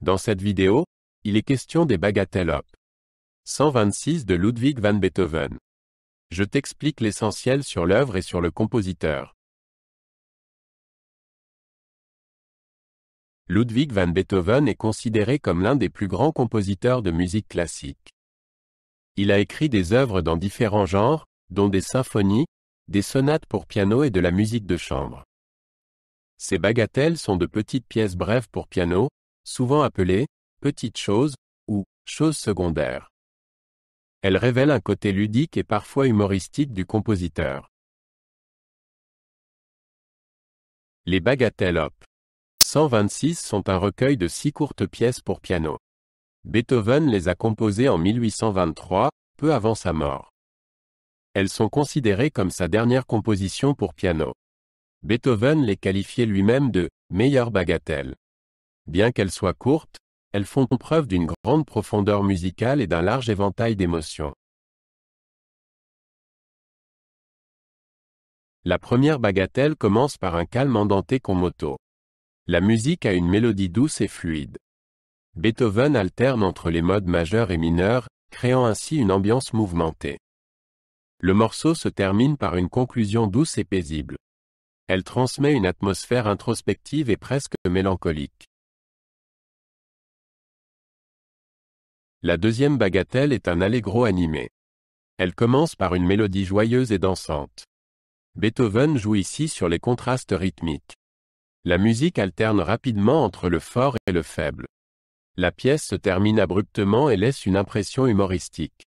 Dans cette vidéo, il est question des bagatelles op. 126 de Ludwig van Beethoven. Je t'explique l'essentiel sur l'œuvre et sur le compositeur. Ludwig van Beethoven est considéré comme l'un des plus grands compositeurs de musique classique. Il a écrit des œuvres dans différents genres, dont des symphonies, des sonates pour piano et de la musique de chambre. Ces bagatelles sont de petites pièces brèves pour piano, souvent appelées « petites choses » ou « choses secondaires ». Elles révèlent un côté ludique et parfois humoristique du compositeur. Les bagatelles op. 126 sont un recueil de 6 courtes pièces pour piano. Beethoven les a composées en 1823, peu avant sa mort. Elles sont considérées comme sa dernière composition pour piano. Beethoven les qualifiait lui-même de « meilleures bagatelles ». Bien qu'elles soient courtes, elles font preuve d'une grande profondeur musicale et d'un large éventail d'émotions. La première bagatelle commence par un calme andante con moto. La musique a une mélodie douce et fluide. Beethoven alterne entre les modes majeurs et mineurs, créant ainsi une ambiance mouvementée. Le morceau se termine par une conclusion douce et paisible. Elle transmet une atmosphère introspective et presque mélancolique. La deuxième bagatelle est un allegro animé. Elle commence par une mélodie joyeuse et dansante. Beethoven joue ici sur les contrastes rythmiques. La musique alterne rapidement entre le fort et le faible. La pièce se termine abruptement et laisse une impression humoristique.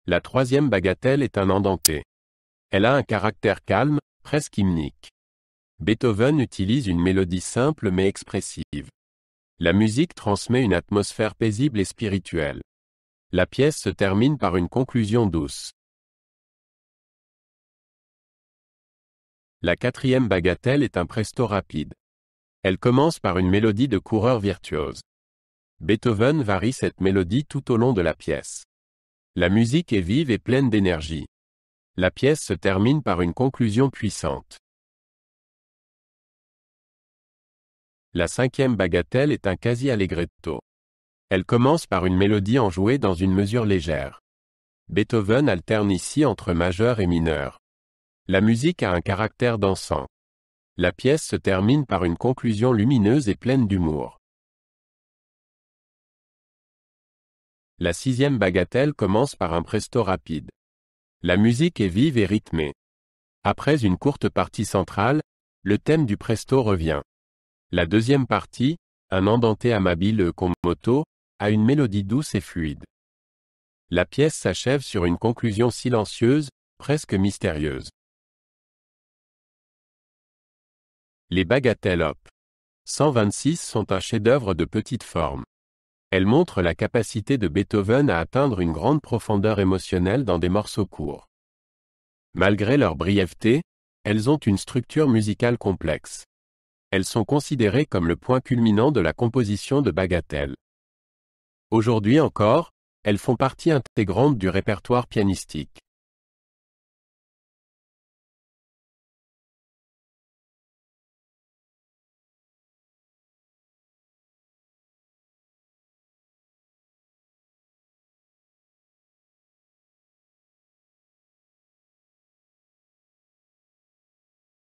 La troisième bagatelle est un andante. Elle a un caractère calme, presque hymnique. Beethoven utilise une mélodie simple mais expressive. La musique transmet une atmosphère paisible et spirituelle. La pièce se termine par une conclusion douce. La quatrième bagatelle est un presto rapide. Elle commence par une mélodie de coureur virtuose. Beethoven varie cette mélodie tout au long de la pièce. La musique est vive et pleine d'énergie. La pièce se termine par une conclusion puissante. La cinquième bagatelle est un quasi allegretto. Elle commence par une mélodie enjouée dans une mesure légère. Beethoven alterne ici entre majeur et mineur. La musique a un caractère dansant. La pièce se termine par une conclusion lumineuse et pleine d'humour. La sixième bagatelle commence par un presto rapide. La musique est vive et rythmée. Après une courte partie centrale, le thème du presto revient. La deuxième partie, un andante amabile con moto, a une mélodie douce et fluide. La pièce s'achève sur une conclusion silencieuse, presque mystérieuse. Les bagatelles op. 126 sont un chef-d'œuvre de petite forme. Elles montrent la capacité de Beethoven à atteindre une grande profondeur émotionnelle dans des morceaux courts. Malgré leur brièveté, elles ont une structure musicale complexe. Elles sont considérées comme le point culminant de la composition de bagatelles. Aujourd'hui encore, elles font partie intégrante du répertoire pianistique.